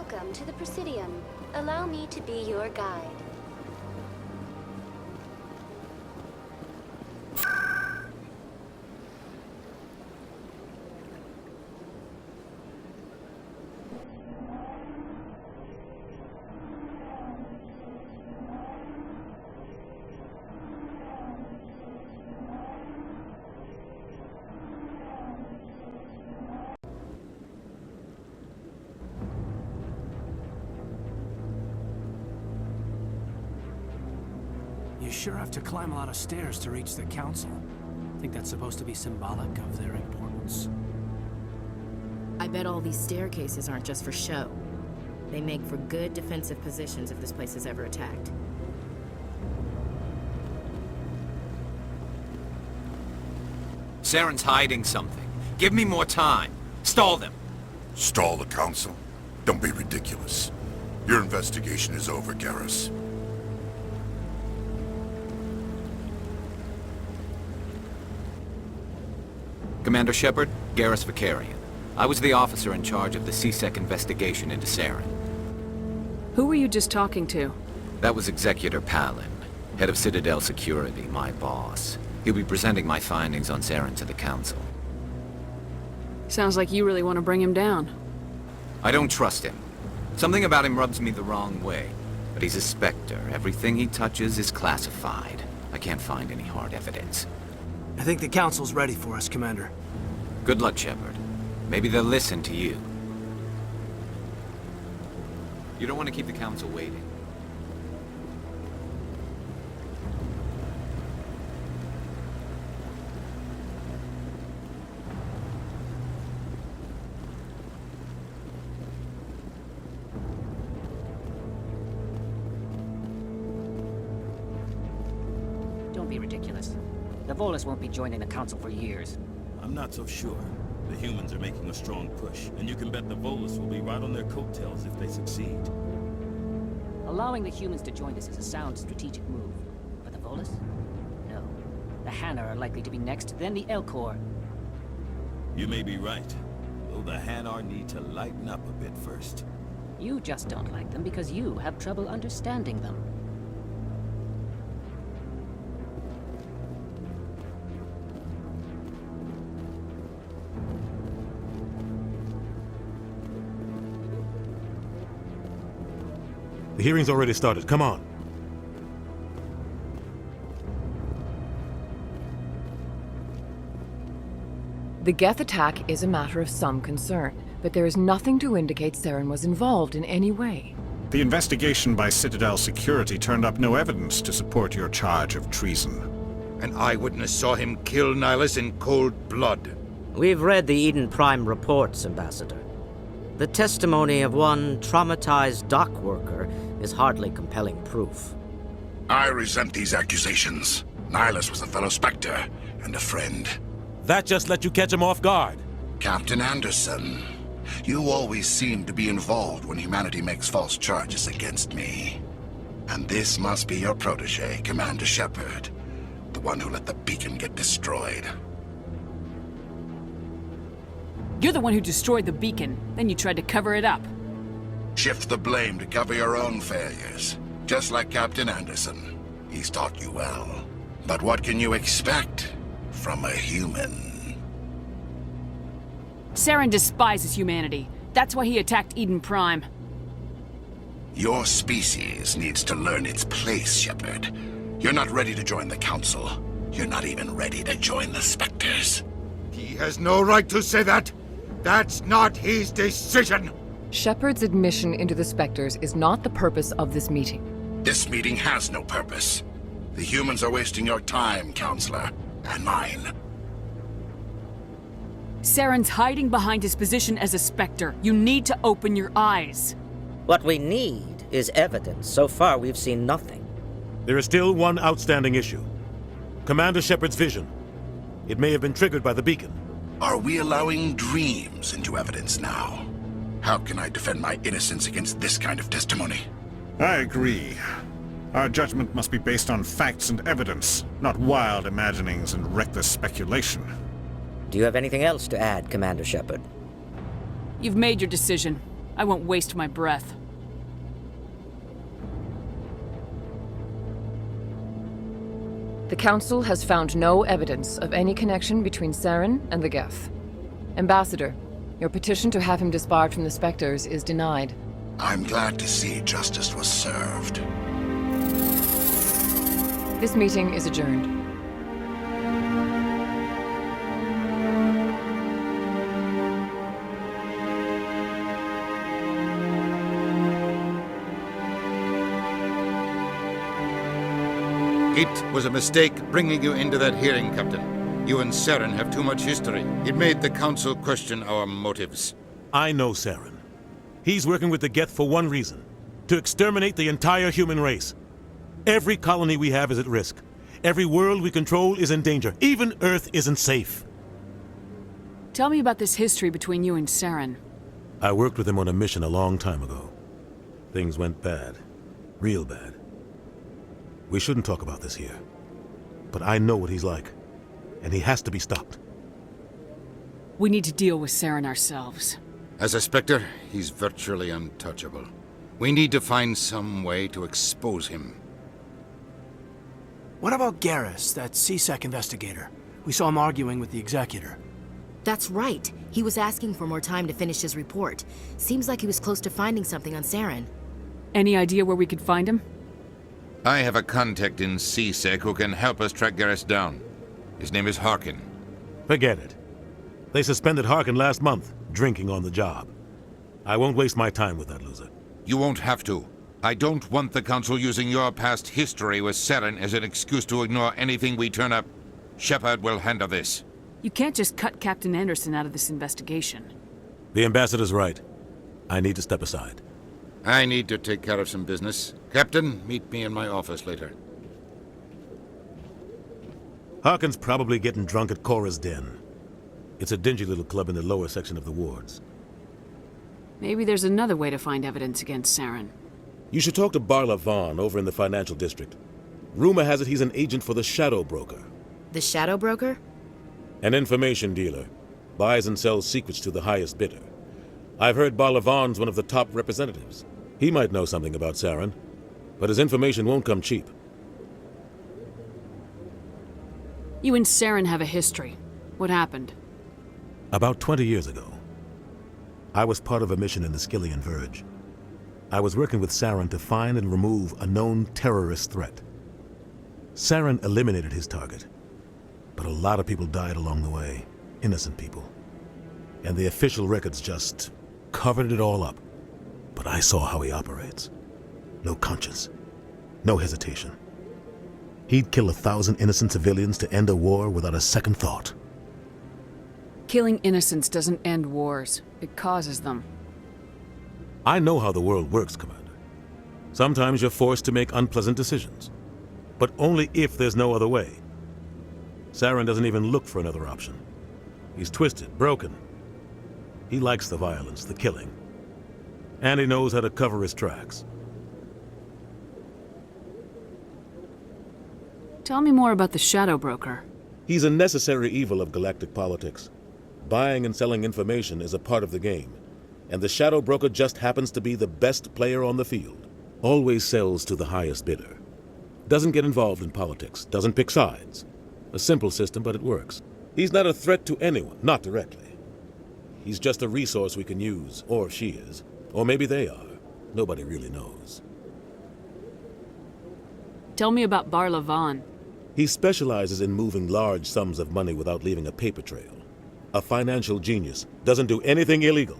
Welcome to the Presidium. Allow me to be your guide. You sure have to climb a lot of stairs to reach the Council. Think that's supposed to be symbolic of their importance? I bet all these staircases aren't just for show. They make for good defensive positions if this place is ever attacked. Saren's hiding something. Give me more time. Stall them. Stall the Council? Don't be ridiculous. Your investigation is over, Garrus. Commander Shepard, Garrus Victoriana. I was the officer in charge of the C-Sec investigation into Saren. Who were you just talking to? That was Executor Palin, head of Citadel Security, my boss. He'll be presenting my findings on Saren to the Council. Sounds like you really want to bring him down. I don't trust him. Something about him rubs me the wrong way. But he's a Spectre. Everything he touches is classified. I can't find any hard evidence. I think the Council's ready for us, Commander. Good luck, Shepard. Maybe they'll listen to you. You don't want to keep the Council waiting. Don't be ridiculous. The Volus won't be joining the Council for years. I'm not so sure. The humans are making a strong push, and you can bet the Volus will be right on their coattails if they succeed. Allowing the humans to join us is a sound strategic move. But the Volus? No. The Hanar are likely to be next, then the Elcor. You may be right, though the Hanar need to lighten up a bit first. You just don't like them because you have trouble understanding them. The hearing's already started. Come on. The Geth attack is a matter of some concern, but there is nothing to indicate Saren was involved in any way. The investigation by Citadel Security turned up no evidence to support your charge of treason. An eyewitness saw him kill Nihilus in cold blood. We've read the Eden Prime reports, Ambassador. The testimony of one traumatized dock worker is hardly compelling proof. I resent these accusations. Nihilus was a fellow Spectre and a friend. That just let you catch him off guard. Captain Anderson, you always seem to be involved when humanity makes false charges against me. And this must be your protege, Commander Shepard, the one who let the beacon get destroyed. You're the one who destroyed the beacon, then you tried to cover it up. Shift the blame to cover your own failures, just like Captain Anderson. He's taught you well. But what can you expect from a human? Saren despises humanity. That's why he attacked Eden Prime. Your species needs to learn its place, Shepard. You're not ready to join the Council. You're not even ready to join the Spectres. He has no right to say that. That's not his decision. Shepard's admission into the Spectres is not the purpose of this meeting. This meeting has no purpose. The humans are wasting your time, Counselor, and mine. Saren's hiding behind his position as a Spectre. You need to open your eyes. What we need is evidence. So far, we've seen nothing. There is still one outstanding issue. Commander Shepard's vision. It may have been triggered by the beacon. Are we allowing dreams into evidence now? How can I defend my innocence against this kind of testimony? I agree. Our judgment must be based on facts and evidence, not wild imaginings and reckless speculation. Do you have anything else to add, Commander Shepard? You've made your decision. I won't waste my breath. The Council has found no evidence of any connection between Saren and the Geth. Ambassador, your petition to have him disbarred from the Spectres is denied. I'm glad to see justice was served. This meeting is adjourned. It was a mistake bringing you into that hearing, Captain. You and Saren have too much history. It made the Council question our motives. I know Saren. He's working with the Geth for one reason: to exterminate the entire human race. Every colony we have is at risk. Every world we control is in danger. Even Earth isn't safe. Tell me about this history between you and Saren. I worked with him on a mission a long time ago. Things went bad. Real bad. We shouldn't talk about this here. But I know what he's like. And he has to be stopped. We need to deal with Saren ourselves. As a Spectre, he's virtually untouchable. We need to find some way to expose him. What about Garrus, that CSEC investigator? We saw him arguing with the Executor. That's right. He was asking for more time to finish his report. Seems like he was close to finding something on Saren. Any idea where we could find him? I have a contact in CSEC who can help us track Garrus down. His name is Harkin. Forget it. They suspended Harkin last month, drinking on the job. I won't waste my time with that loser. You won't have to. I don't want the Council using your past history with Saren as an excuse to ignore anything we turn up. Shepard will handle this. You can't just cut Captain Anderson out of this investigation. The Ambassador's right. I need to step aside. I need to take care of some business. Captain, meet me in my office later. Harkin's probably getting drunk at Cora's Den. It's a dingy little club in the lower section of the wards. Maybe there's another way to find evidence against Saren. You should talk to Barla Vaughn over in the financial district. Rumor has it he's an agent for the Shadow Broker. The Shadow Broker? An information dealer. Buys and sells secrets to the highest bidder. I've heard Barla Vaughn's one of the top representatives. He might know something about Saren, but his information won't come cheap. You and Saren have a history. What happened? About 20 years ago, I was part of a mission in the Skillian Verge. I was working with Saren to find and remove a known terrorist threat. Saren eliminated his target, but a lot of people died along the way, innocent people. And the official records just covered it all up. But I saw how he operates. No conscience, no hesitation. He'd kill 1,000 innocent civilians to end a war without a second thought. Killing innocents doesn't end wars. It causes them. I know how the world works, Commander. Sometimes you're forced to make unpleasant decisions. But only if there's no other way. Saren doesn't even look for another option. He's twisted, broken. He likes the violence, the killing. And he knows how to cover his tracks. Tell me more about the Shadow Broker. He's a necessary evil of galactic politics. Buying and selling information is a part of the game. And the Shadow Broker just happens to be the best player on the field. Always sells to the highest bidder. Doesn't get involved in politics, doesn't pick sides. A simple system, but it works. He's not a threat to anyone, not directly. He's just a resource we can use, or she is. Or maybe they are. Nobody really knows. Tell me about Barla Vaughn. He specializes in moving large sums of money without leaving a paper trail. A financial genius. Doesn't do anything illegal,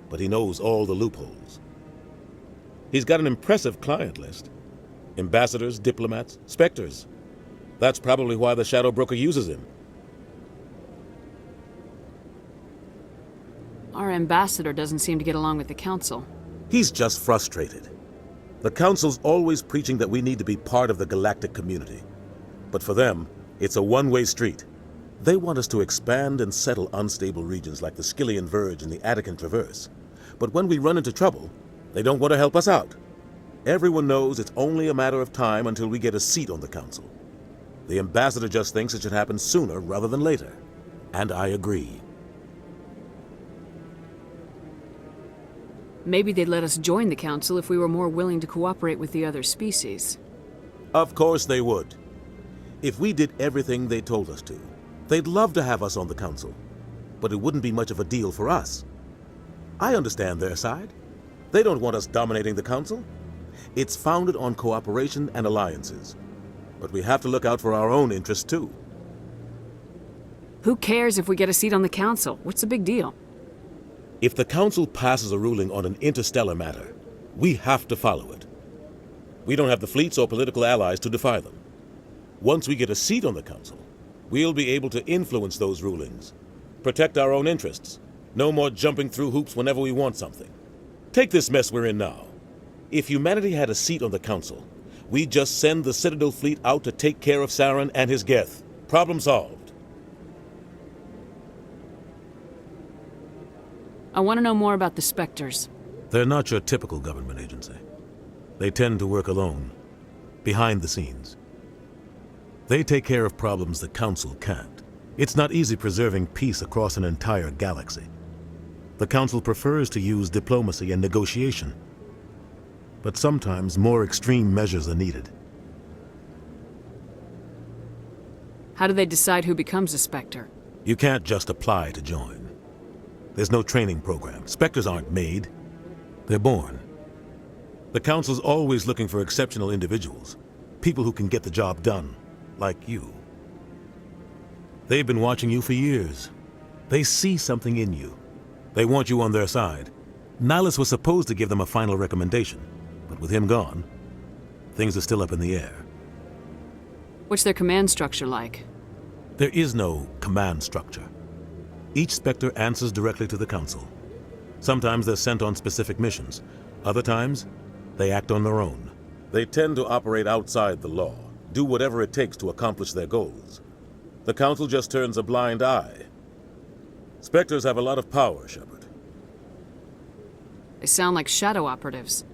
but he knows all the loopholes. He's got an impressive client list. Ambassadors, diplomats, specters. That's probably why the Shadow Broker uses him. Our ambassador doesn't seem to get along with the Council. He's just frustrated. The Council's always preaching that we need to be part of the galactic community. But for them, it's a one-way street. They want us to expand and settle unstable regions like the Skillian Verge and the Attican Traverse. But when we run into trouble, they don't want to help us out. Everyone knows it's only a matter of time until we get a seat on the Council. The Ambassador just thinks it should happen sooner rather than later. And I agree. Maybe they'd let us join the Council if we were more willing to cooperate with the other species. Of course they would. If we did everything they told us to, they'd love to have us on the Council. But it wouldn't be much of a deal for us. I understand their side. They don't want us dominating the Council. It's founded on cooperation and alliances. But we have to look out for our own interests, too. Who cares if we get a seat on the Council? What's the big deal? If the Council passes a ruling on an interstellar matter, we have to follow it. We don't have the fleets or political allies to defy them. Once we get a seat on the Council, we'll be able to influence those rulings, protect our own interests. No more jumping through hoops whenever we want something. Take this mess we're in now. If humanity had a seat on the Council, we'd just send the Citadel fleet out to take care of Saren and his Geth. Problem solved. I want to know more about the Spectres. They're not your typical government agency. They tend to work alone, behind the scenes. They take care of problems the Council can't. It's not easy preserving peace across an entire galaxy. The Council prefers to use diplomacy and negotiation. But sometimes more extreme measures are needed. How do they decide who becomes a Spectre? You can't just apply to join. There's no training program. Spectres aren't made. They're born. The Council's always looking for exceptional individuals. People who can get the job done, like you. They've been watching you for years. They see something in you. They want you on their side. Nihilus was supposed to give them a final recommendation, but with him gone, things are still up in the air. What's their command structure like? There is no command structure. Each Spectre answers directly to the Council. Sometimes they're sent on specific missions. Other times, they act on their own. They tend to operate outside the law, do whatever it takes to accomplish their goals. The Council just turns a blind eye. Spectres have a lot of power, Shepard. They sound like shadow operatives.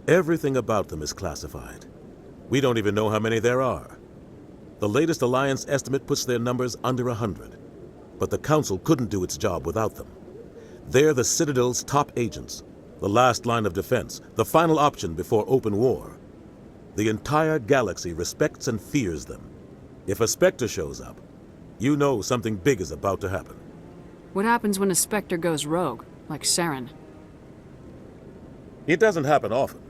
Everything about them is classified. We don't even know how many there are. The latest Alliance estimate puts their numbers under 100. But the Council couldn't do its job without them. They're the Citadel's top agents, the last line of defense, the final option before open war. The entire galaxy respects and fears them. If a Spectre shows up, you know something big is about to happen. What happens when a Spectre goes rogue, like Saren? It doesn't happen often.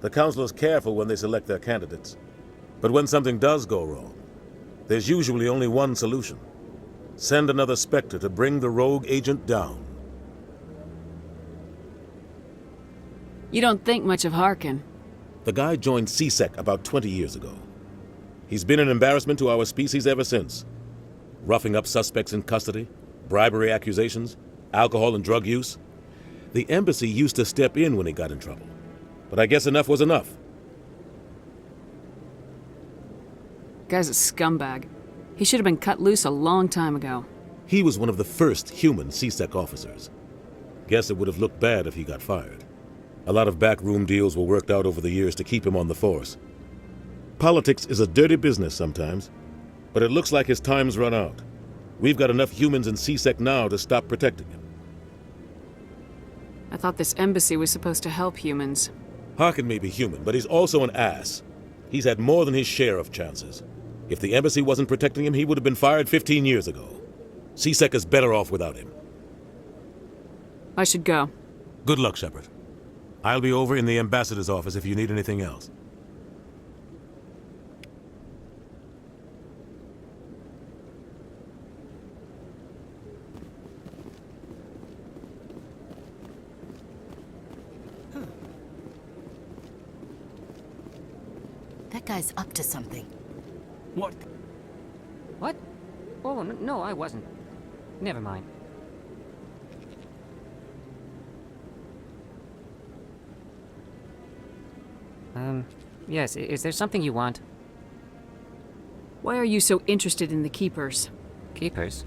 The Council is careful when they select their candidates. But when something does go wrong, there's usually only one solution. Send another Spectre to bring the rogue agent down. You don't think much of Harkin. The guy joined CSEC about 20 years ago. He's been an embarrassment to our species ever since. Roughing up suspects in custody, bribery accusations, alcohol and drug use. The embassy used to step in when he got in trouble. But I guess enough was enough. Guy's a scumbag. He should have been cut loose a long time ago. He was one of the first human CSEC officers. Guess it would have looked bad if he got fired. A lot of backroom deals were worked out over the years to keep him on the force. Politics is a dirty business sometimes, but it looks like his time's run out. We've got enough humans in CSEC now to stop protecting him. I thought this embassy was supposed to help humans. Harkin may be human, but he's also an ass. He's had more than his share of chances. If the embassy wasn't protecting him, he would have been fired 15 years ago. CSEC is better off without him. I should go. Good luck, Shepard. I'll be over in the ambassador's office if you need anything else. That guy's up to something. What? What? Oh, no, I wasn't. Never mind. Yes, is there something you want? Why are you so interested in the Keepers? Keepers?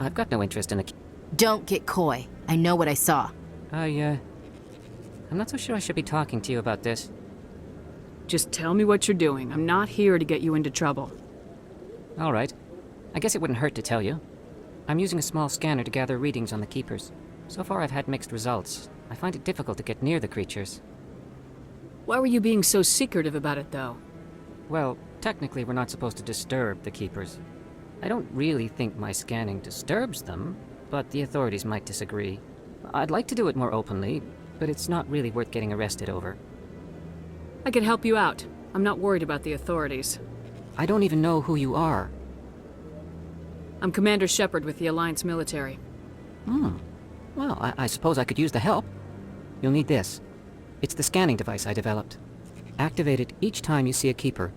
I've got no interest in the... Don't get coy. I know what I saw. I'm not so sure I should be talking to you about this. Just tell me what you're doing. I'm not here to get you into trouble. All right. I guess it wouldn't hurt to tell you. I'm using a small scanner to gather readings on the Keepers. So far I've had mixed results. I find it difficult to get near the creatures. Why were you being so secretive about it, though? Well, technically we're not supposed to disturb the Keepers. I don't really think my scanning disturbs them, but the authorities might disagree. I'd like to do it more openly, but it's not really worth getting arrested over. I can help you out. I'm not worried about the authorities. I don't even know who you are. I'm Commander Shepard with the Alliance military. Well, I suppose I could use the help. You'll need this. It's the scanning device I developed. Activate it each time you see a Keeper.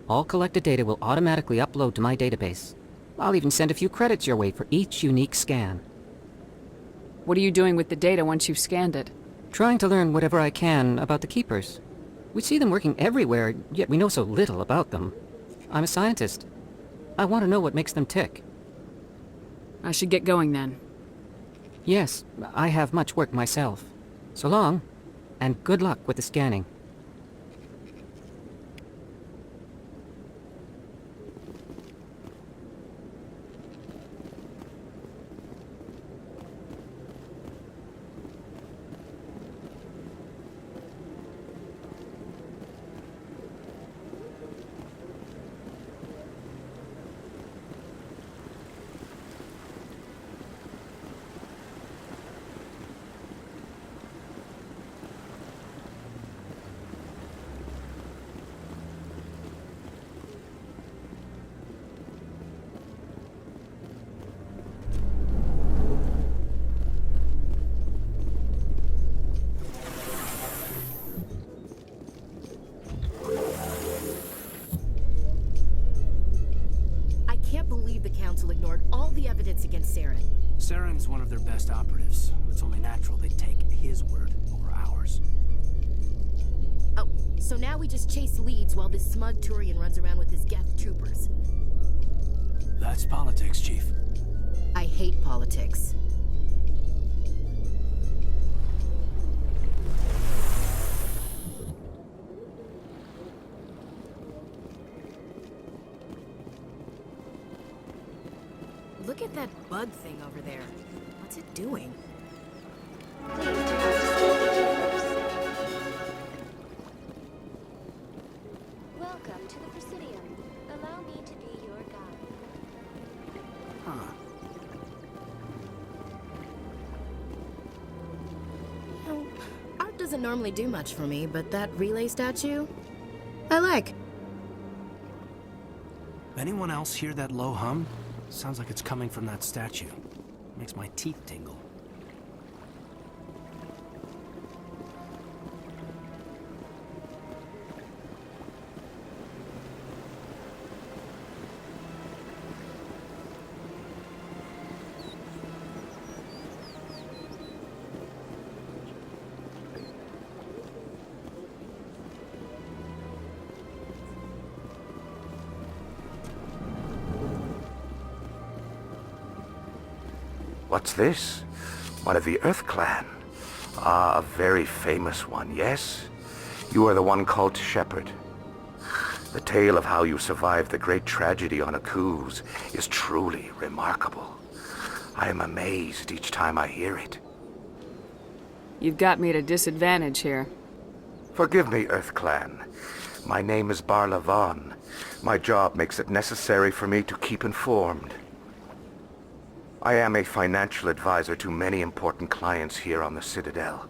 All collected data will automatically upload to my database. I'll even send a few credits your way for each unique scan. What are you doing with the data once you've scanned it? Trying to learn whatever I can about the Keepers. We see them working everywhere, yet we know so little about them. I'm a scientist. I want to know what makes them tick. I should get going then. Yes, I have much work myself. So long, and good luck with the scanning. Ignored all the evidence against Saren. Saren's one of their best operatives. It's only natural they'd take his word over ours. Oh, so now we just chase leads while this smug Turian runs around with his Geth troopers. That's politics, Chief. I hate politics. Look at that bug thing over there. What's it doing? Welcome to the Presidium. Allow me to be your guide. Oh, art doesn't normally do much for me, but that relay statue, I like. Anyone else hear that low hum? Sounds like it's coming from that statue. Makes my teeth tingle. What's this? One of the Earth Clan. Ah, a very famous one, yes? You are the one called Shepard. The tale of how you survived the great tragedy on Akuz is truly remarkable. I am amazed each time I hear it. You've got me at a disadvantage here. Forgive me, Earth Clan. My name is Barla Vaughn. My job makes it necessary for me to keep informed. I am a financial advisor to many important clients here on the Citadel.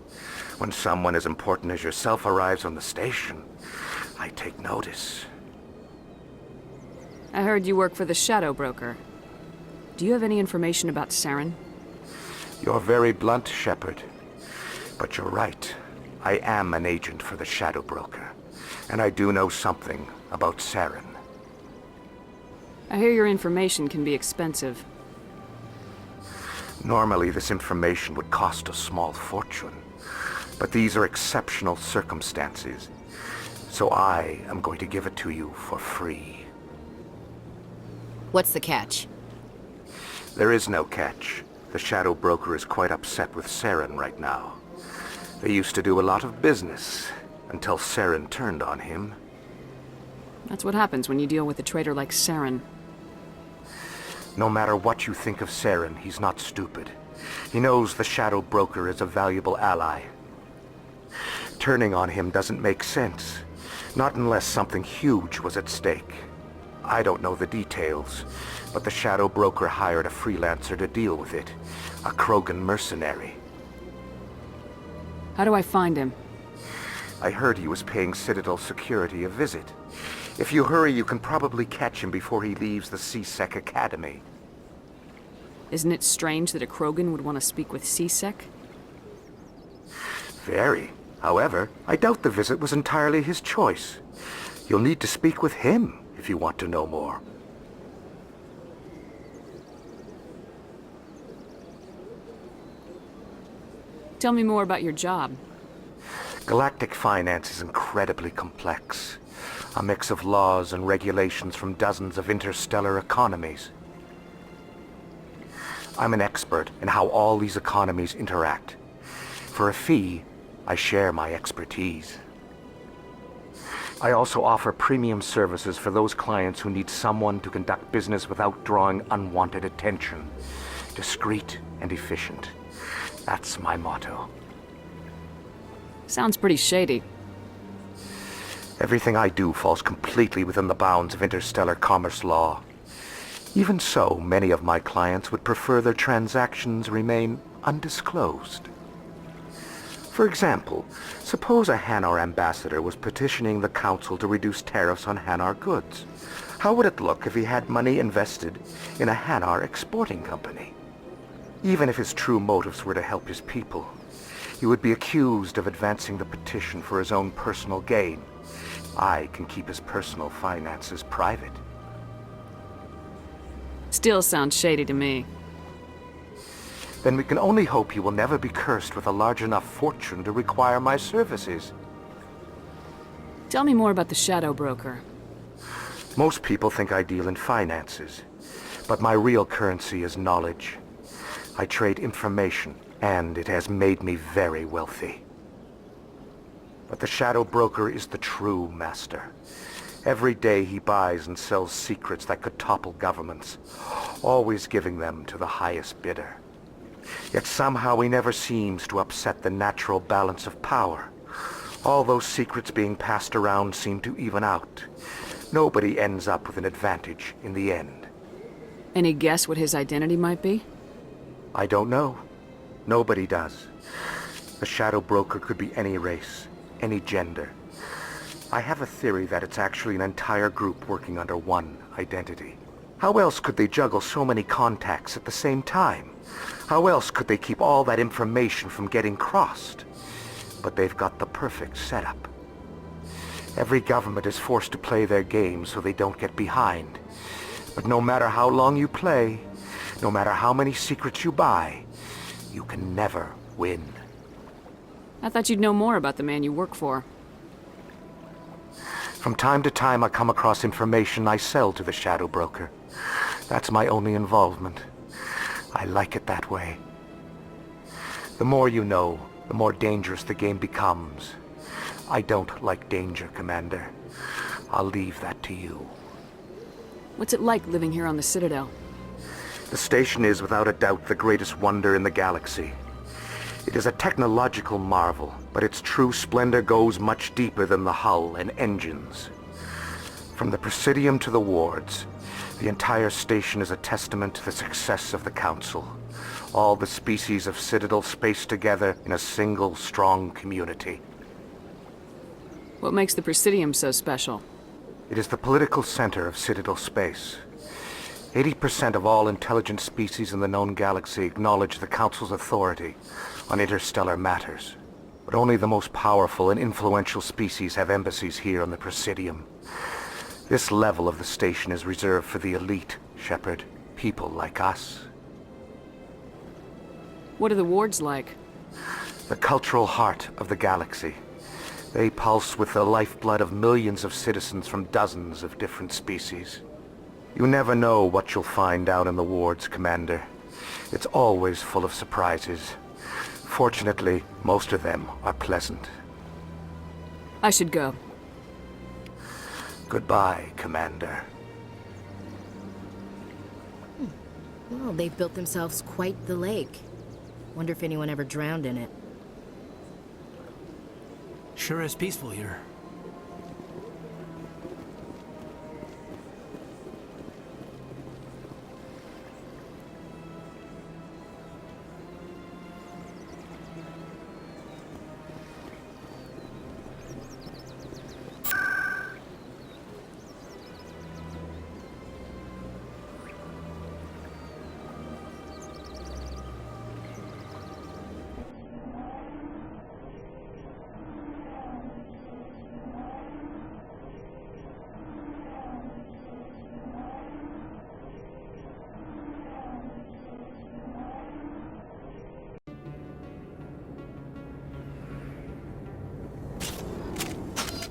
When someone as important as yourself arrives on the station, I take notice. I heard you work for the Shadow Broker. Do you have any information about Saren? You're very blunt, Shepard. But you're right. I am an agent for the Shadow Broker. And I do know something about Saren. I hear your information can be expensive. Normally, this information would cost a small fortune. But these are exceptional circumstances. So I am going to give it to you for free. What's the catch? There is no catch. The Shadow Broker is quite upset with Saren right now. They used to do a lot of business, until Saren turned on him. That's what happens when you deal with a traitor like Saren. No matter what you think of Saren, he's not stupid. He knows the Shadow Broker is a valuable ally. Turning on him doesn't make sense. Not unless something huge was at stake. I don't know the details, but the Shadow Broker hired a freelancer to deal with it. A Krogan mercenary. How do I find him? I heard he was paying Citadel security a visit. If you hurry, you can probably catch him before he leaves the CSEC Academy. Isn't it strange that a Krogan would want to speak with CSEC? Very. However, I doubt the visit was entirely his choice. You'll need to speak with him if you want to know more. Tell me more about your job. Galactic finance is incredibly complex. A mix of laws and regulations from dozens of interstellar economies. I'm an expert in how all these economies interact. For a fee, I share my expertise. I also offer premium services for those clients who need someone to conduct business without drawing unwanted attention. Discreet and efficient. That's my motto. Sounds pretty shady. Everything I do falls completely within the bounds of interstellar commerce law. Even so, many of my clients would prefer their transactions remain undisclosed. For example, suppose a Hanar ambassador was petitioning the Council to reduce tariffs on Hanar goods. How would it look if he had money invested in a Hanar exporting company? Even if his true motives were to help his people, he would be accused of advancing the petition for his own personal gain. I can keep his personal finances private. Still sounds shady to me. Then we can only hope you will never be cursed with a large enough fortune to require my services. Tell me more about the Shadow Broker. Most people think I deal in finances, but my real currency is knowledge. I trade information, and it has made me very wealthy. But the Shadow Broker is the true master. Every day he buys and sells secrets that could topple governments, always giving them to the highest bidder. Yet somehow he never seems to upset the natural balance of power. All those secrets being passed around seem to even out. Nobody ends up with an advantage in the end. Any guess what his identity might be? I don't know. Nobody does. The Shadow Broker could be any race, any gender. I have a theory that it's actually an entire group working under one identity. How else could they juggle so many contacts at the same time? How else could they keep all that information from getting crossed? But they've got the perfect setup. Every government is forced to play their game so they don't get behind. But no matter how long you play, no matter how many secrets you buy, you can never win. I thought you'd know more about the man you work for. From time to time I come across information I sell to the Shadow Broker. That's my only involvement. I like it that way. The more you know, the more dangerous the game becomes. I don't like danger, Commander. I'll leave that to you. What's it like living here on the Citadel? The station is without a doubt the greatest wonder in the galaxy. It is a technological marvel, but its true splendor goes much deeper than the hull and engines. From the Presidium to the wards, the entire station is a testament to the success of the Council. All the species of Citadel spaced together in a single, strong community. What makes the Presidium so special? It is the political center of Citadel space. 80% of all intelligent species in the known galaxy acknowledge the Council's authority on interstellar matters. But only the most powerful and influential species have embassies here on the Presidium. This level of the station is reserved for the elite, Shepard. People like us. What are the wards like? The cultural heart of the galaxy. They pulse with the lifeblood of millions of citizens from dozens of different species. You never know what you'll find out in the wards, Commander. It's always full of surprises. Fortunately, most of them are pleasant. I should go. Goodbye, Commander. Well, they've built themselves quite the lake. Wonder if anyone ever drowned in it. Sure is peaceful here.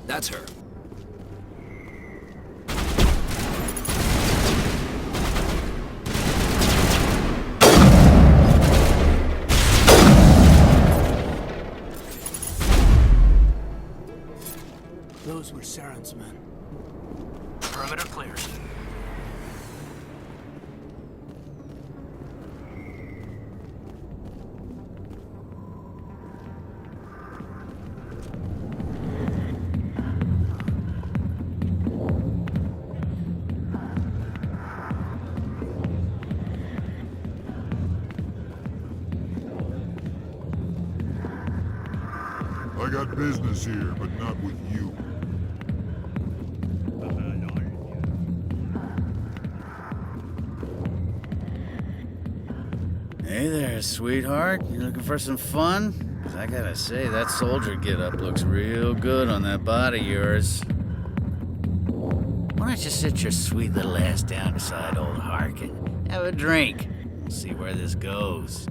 That's her. Those were Saren's men. Perimeter clear. I got business here, but not with you. Hey there, sweetheart. You looking for some fun? 'Cause I gotta say, that soldier get-up looks real good on that body of yours. Why don't you sit your sweet little ass down beside old Harkin? Have a drink. We'll see where this goes.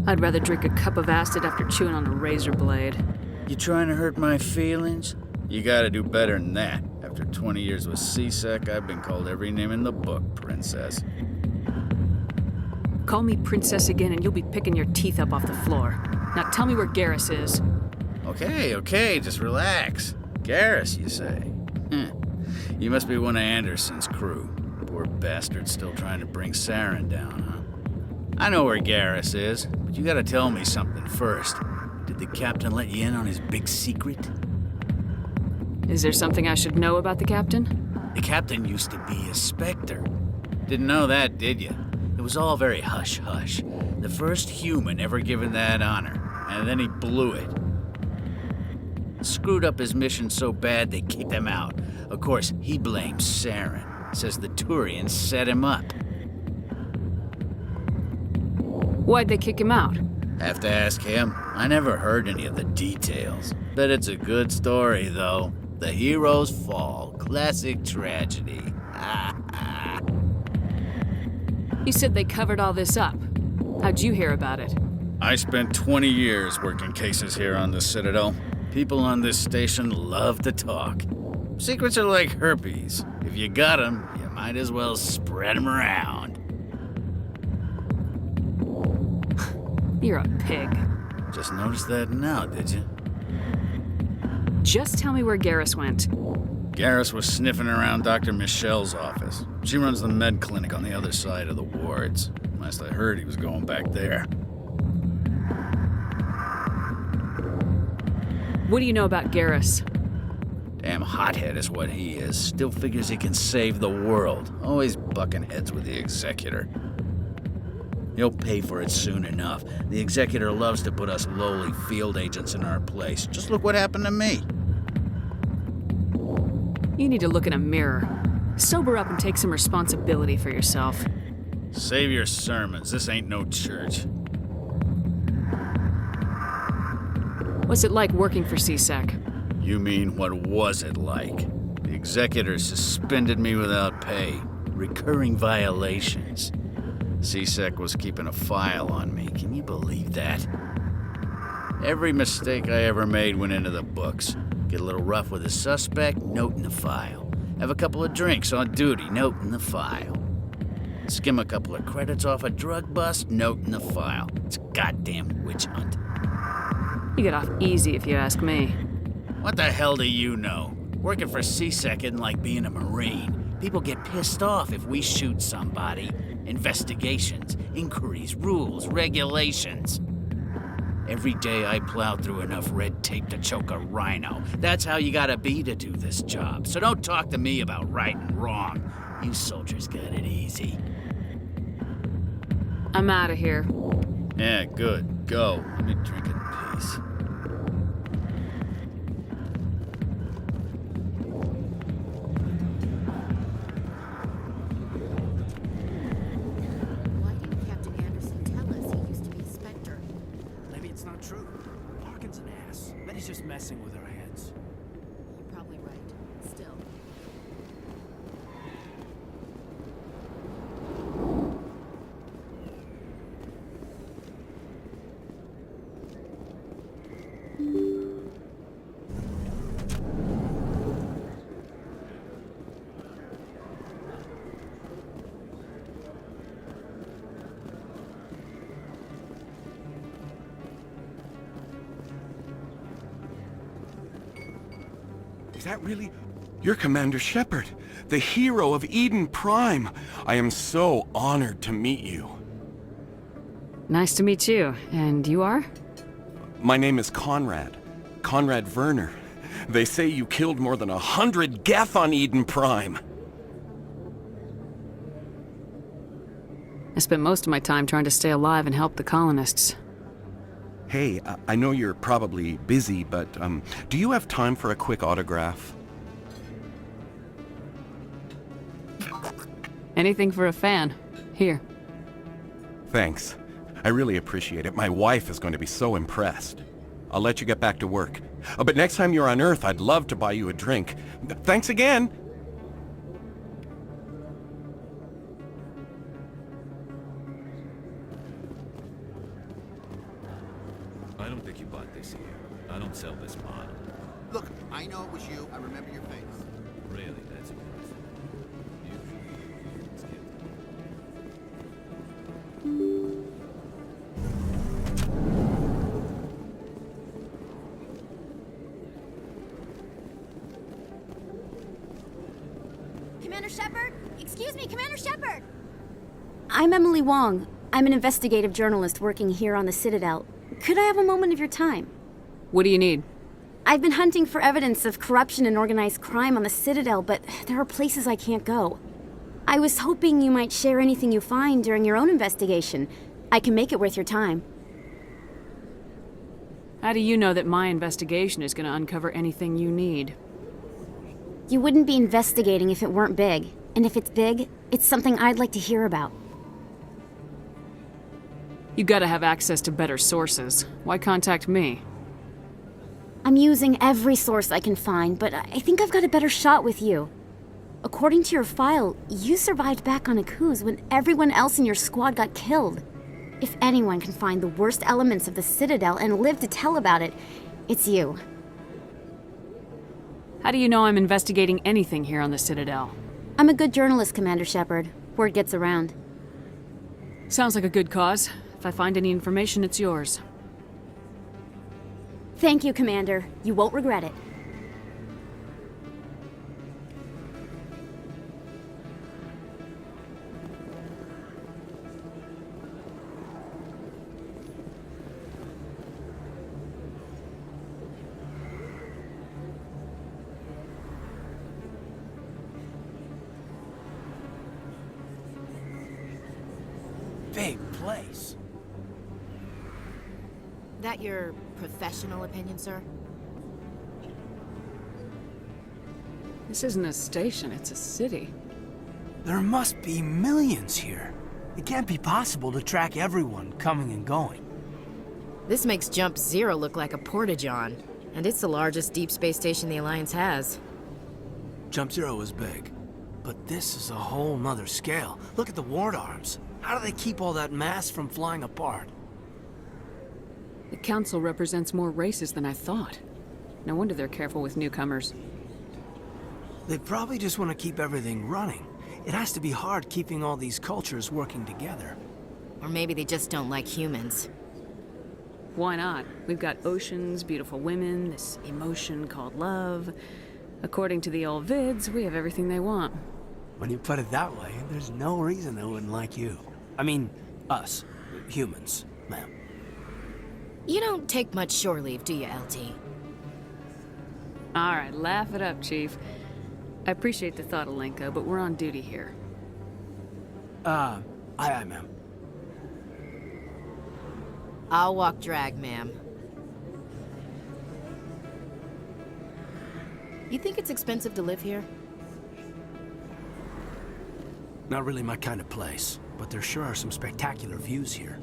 I'd rather drink a cup of acid after chewing on a razor blade. You trying to hurt my feelings? You gotta do better than that. After 20 years with C-Sec, I've been called every name in the book, princess. Call me princess again and you'll be picking your teeth up off the floor. Now tell me where Garrus is. Okay, just relax. Garrus, you say? You must be one of Anderson's crew. Poor bastard still trying to bring Saren down, huh? I know where Garrus is, but you gotta tell me something first. Did the captain let you in on his big secret? Is there something I should know about the captain? The captain used to be a Spectre. Didn't know that, did you? It was all very hush-hush. The first human ever given that honor, and then he blew it. Screwed up his mission so bad they kicked him out. Of course, he blames Saren. Says the Turians set him up. Why'd they kick him out? Have to ask him. I never heard any of the details. Bet it's a good story, though. The hero's fall. Classic tragedy. You said they covered all this up. How'd you hear about it? I spent 20 years working cases here on the Citadel. People on this station love to talk. Secrets are like herpes. If you got them, you might as well spread them around. You're a pig. Just noticed that now, did you? Just tell me where Garrus went. Garrus was sniffing around Dr. Michelle's office. She runs the med clinic on the other side of the wards. Last I heard, he was going back there. What do you know about Garrus? Damn hothead is what he is. Still figures he can save the world. Always bucking heads with the Executor. He'll pay for it soon enough. The Executor loves to put us lowly field agents in our place. Just look what happened to me. You need to look in a mirror. Sober up and take some responsibility for yourself. Save your sermons. This ain't no church. What's it like working for C-Sec? You mean, what was it like? The Executor suspended me without pay. Recurring violations. C-Sec was keeping a file on me. Can you believe that? Every mistake I ever made went into the books. Get a little rough with a suspect, note in the file. Have a couple of drinks on duty, note in the file. Skim a couple of credits off a drug bust, note in the file. It's a goddamn witch hunt. You get off easy if you ask me. What the hell do you know? Working for C-Sec isn't like being a Marine. People get pissed off if we shoot somebody. Investigations, inquiries, rules, regulations. Every day I plow through enough red tape to choke a rhino. That's how you gotta be to do this job. So don't talk to me about right and wrong. You soldiers got it easy. I'm out of here. Yeah, good. Go. Let me drink in peace. Why didn't Captain Anderson tell us he used to be a Spectre? Maybe it's not true. Larkin's an ass. Bet he's just messing with our heads. You're probably right. Still. Is that really... You're Commander Shepard, the hero of Eden Prime. I am so honored to meet you. Nice to meet you. And you are? My name is Conrad. Conrad Werner. They say you killed more than 100 Geth on Eden Prime. I spent most of my time trying to stay alive and help the colonists. Hey, I know you're probably busy, but do you have time for a quick autograph? Anything for a fan. Here. Thanks. I really appreciate it. My wife is going to be so impressed. I'll let you get back to work. But next time you're on Earth, I'd love to buy you a drink. Thanks again! I don't think you bought this here. I don't sell this model. Look, I know it was you. I remember your face. Really, that's impressive. Usually, it's guilty. Commander Shepard? Excuse me, Commander Shepard! I'm Emily Wong. I'm an investigative journalist working here on the Citadel. Could I have a moment of your time? What do you need? I've been hunting for evidence of corruption and organized crime on the Citadel, but there are places I can't go. I was hoping you might share anything you find during your own investigation. I can make it worth your time. How do you know that my investigation is going to uncover anything you need? You wouldn't be investigating if it weren't big. And if it's big, it's something I'd like to hear about. You gotta have access to better sources. Why contact me? I'm using every source I can find, but I think I've got a better shot with you. According to your file, you survived back on Akuz when everyone else in your squad got killed. If anyone can find the worst elements of the Citadel and live to tell about it, it's you. How do you know I'm investigating anything here on the Citadel? I'm a good journalist, Commander Shepard. Word gets around. Sounds like a good cause. If I find any information, it's yours. Thank you, Commander. You won't regret it. Big place. That your professional opinion, sir? This isn't a station, it's a city. There must be millions here. It can't be possible to track everyone coming and going. This makes Jump Zero look like a porta-john, and it's the largest deep space station the Alliance has. Jump Zero is big, but this is a whole nother scale. Look at the ward arms. How do they keep all that mass from flying apart? The Council represents more races than I thought. No wonder they're careful with newcomers. They probably just want to keep everything running. It has to be hard keeping all these cultures working together. Or maybe they just don't like humans. Why not? We've got oceans, beautiful women, this emotion called love. According to the old vids, we have everything they want. When you put it that way, there's no reason they wouldn't like you. I mean, us. Humans, ma'am. You don't take much shore leave, do you, LT? Alright, laugh it up, Chief. I appreciate the thought, Alenko, but we're on duty here. Aye, aye, ma'am. I'll walk drag, ma'am. You think it's expensive to live here? Not really my kind of place, but there sure are some spectacular views here.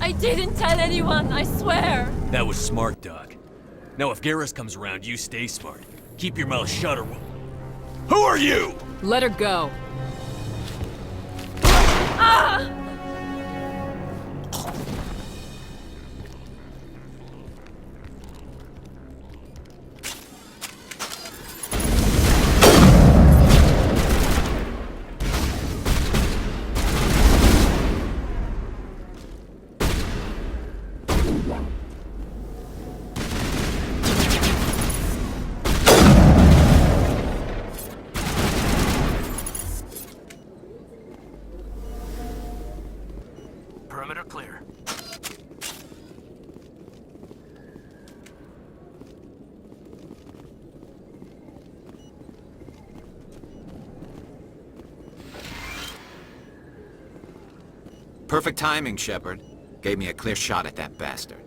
I didn't tell anyone, I swear! That was smart, Doc. Now if Garrus comes around, you stay smart. Keep your mouth shut or we'll... Who are you?! Let her go. Ah! Perimeter clear. Perfect timing, Shepard. Gave me a clear shot at that bastard.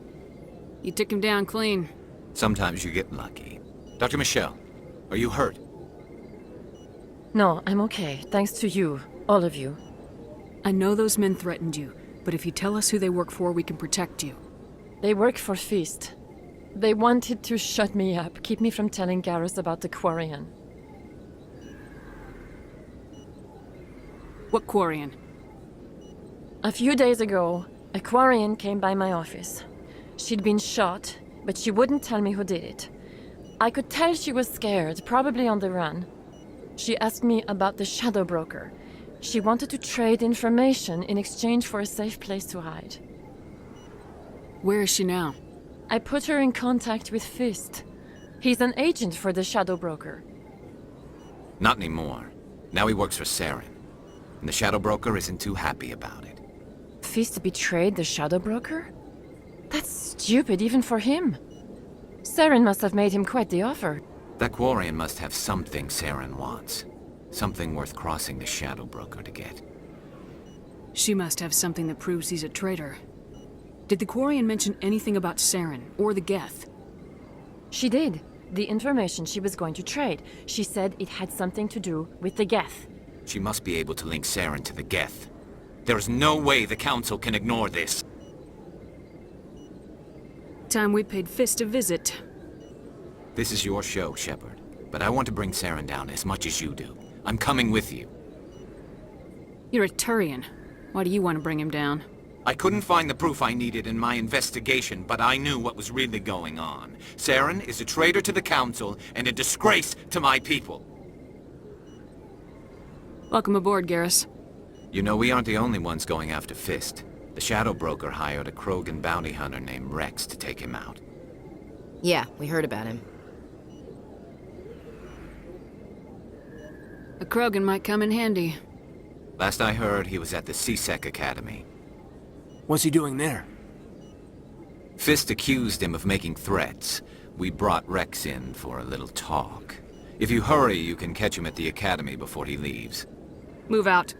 You took him down clean. Sometimes you get lucky. Dr. Michelle, are you hurt? No, I'm okay. Thanks to you. All of you. I know those men threatened you, but if you tell us who they work for, we can protect you. They work for Feast. They wanted to shut me up, keep me from telling Garrus about the Quarian. What Quarian? A few days ago, a Quarian came by my office. She'd been shot, but she wouldn't tell me who did it. I could tell she was scared, probably on the run. She asked me about the Shadow Broker. She wanted to trade information in exchange for a safe place to hide. Where is she now? I put her in contact with Fist. He's an agent for the Shadow Broker. Not anymore. Now he works for Saren. And the Shadow Broker isn't too happy about it. Fist betrayed the Shadow Broker? That's stupid even for him. Saren must have made him quite the offer. That Quarian must have something Saren wants. Something worth crossing the Shadow Broker to get. She must have something that proves he's a traitor. Did the Quarian mention anything about Saren or the Geth? She did. The information she was going to trade. She said it had something to do with the Geth. She must be able to link Saren to the Geth. There is no way the Council can ignore this. Time we paid Fist a visit. This is your show, Shepard. But I want to bring Saren down as much as you do. I'm coming with you. You're a Turian. Why do you want to bring him down? I couldn't find the proof I needed in my investigation, but I knew what was really going on. Saren is a traitor to the Council and a disgrace to my people. Welcome aboard, Garrus. You know, we aren't the only ones going after Fist. The Shadow Broker hired a Krogan bounty hunter named Wrex to take him out. Yeah, we heard about him. A Krogan might come in handy. Last I heard, he was at the CSEC Academy. What's he doing there? Fist accused him of making threats. We brought Wrex in for a little talk. If you hurry, you can catch him at the Academy before he leaves. Move out.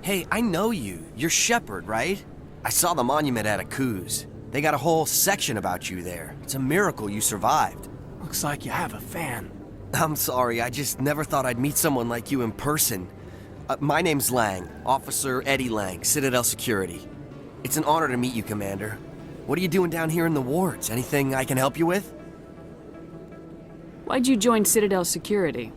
Hey, I know you. You're Shepard, right? I saw the monument at Akuz. They got a whole section about you there. It's a miracle you survived. Looks like you have a fan. I'm sorry, I just never thought I'd meet someone like you in person. My name's Lang, Officer Eddie Lang, Citadel Security. It's an honor to meet you, Commander. What are you doing down here in the wards? Anything I can help you with? Why'd you join Citadel Security?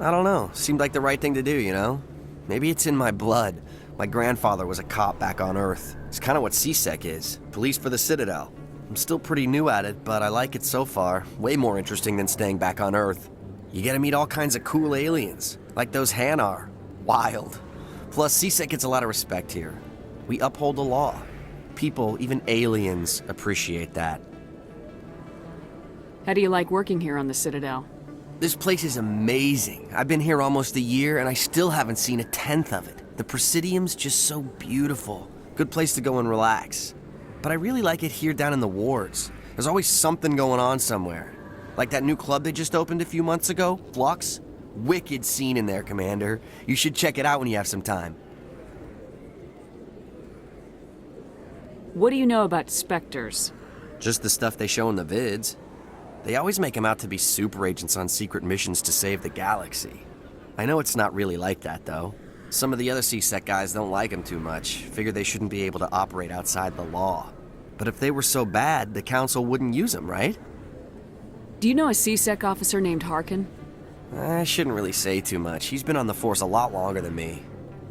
I don't know. Seemed like the right thing to do, you know? Maybe it's in my blood. My grandfather was a cop back on Earth. It's kind of what CSEC is. Police for the Citadel. I'm still pretty new at it, but I like it so far. Way more interesting than staying back on Earth. You get to meet all kinds of cool aliens, like those Hanar. Wild. Plus, CSEC gets a lot of respect here. We uphold the law. People, even aliens, appreciate that. How do you like working here on the Citadel? This place is amazing. I've been here almost a year, and I still haven't seen a tenth of it. The Presidium's just so beautiful. Good place to go and relax. But I really like it here down in the wards. There's always something going on somewhere. Like that new club they just opened a few months ago, Flux. Wicked scene in there, Commander. You should check it out when you have some time. What do you know about Spectres? Just the stuff they show in the vids. They always make them out to be super agents on secret missions to save the galaxy. I know it's not really like that, though. Some of the other CSEC guys don't like them too much, figure they shouldn't be able to operate outside the law. But if they were so bad, the Council wouldn't use them, right? Do you know a CSEC officer named Harkin? I shouldn't really say too much. He's been on the force a lot longer than me.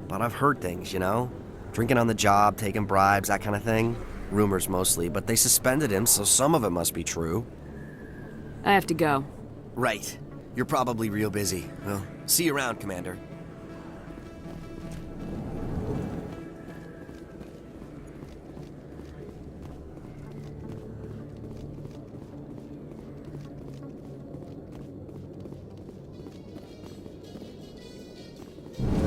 But I've heard things, you know? Drinking on the job, taking bribes, that kind of thing. Rumors mostly, but they suspended him, so some of it must be true. I have to go. Right. You're probably real busy. Well, see you around, Commander.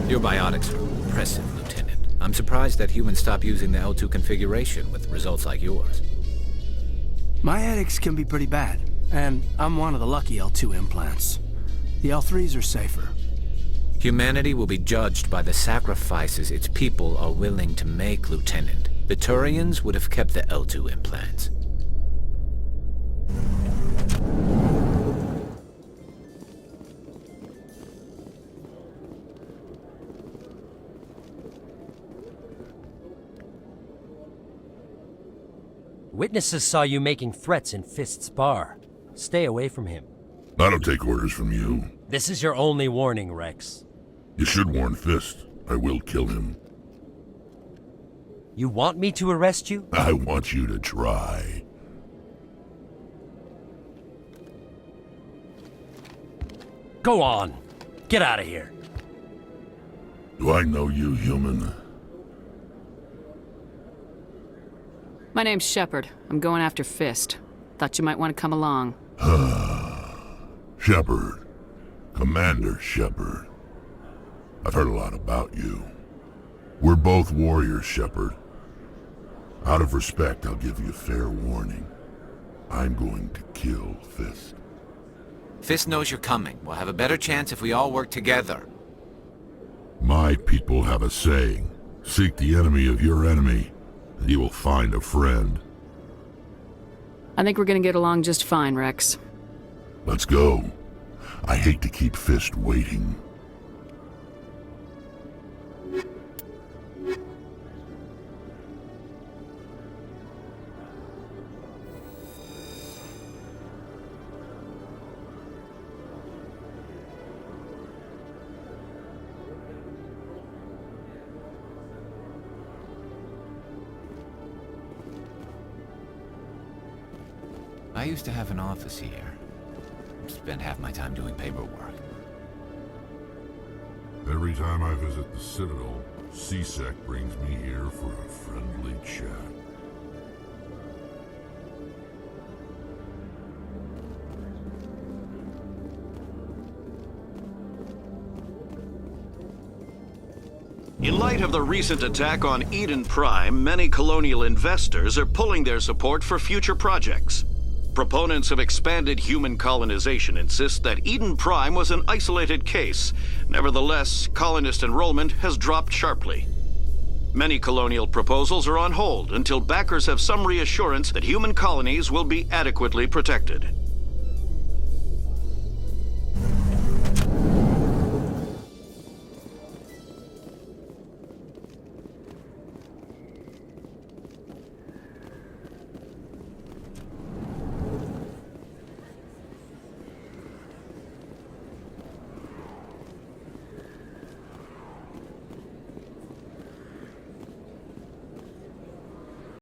Your biotics are impressive, Lieutenant. I'm surprised that humans stop using the L2 configuration with results like yours. My headaches can be pretty bad, and I'm one of the lucky L2 implants. The L3s are safer. Humanity will be judged by the sacrifices its people are willing to make, Lieutenant. The Turians would have kept the L2 implants. Witnesses saw you making threats in Fist's bar. Stay away from him. I don't take orders from you. This is your only warning, Wrex. You should warn Fist. I will kill him. You want me to arrest you? I want you to try. Go on. Get out of here. Do I know you, human? My name's Shepard. I'm going after Fist. Thought you might want to come along. Shepard. Commander Shepard. I've heard a lot about you. We're both warriors, Shepard. Out of respect, I'll give you a fair warning. I'm going to kill Fist. Fist knows you're coming. We'll have a better chance if we all work together. My people have a saying. Seek the enemy of your enemy, and you will find a friend. I think we're gonna get along just fine, Wrex. Let's go. I hate to keep Fist waiting. I used to have an office here. Spent half my time doing paperwork. Every time I visit the Citadel, CSEC brings me here for a friendly chat. In light of the recent attack on Eden Prime, many colonial investors are pulling their support for future projects. Proponents of expanded human colonization insist that Eden Prime was an isolated case. Nevertheless, colonist enrollment has dropped sharply. Many colonial proposals are on hold until backers have some reassurance that human colonies will be adequately protected.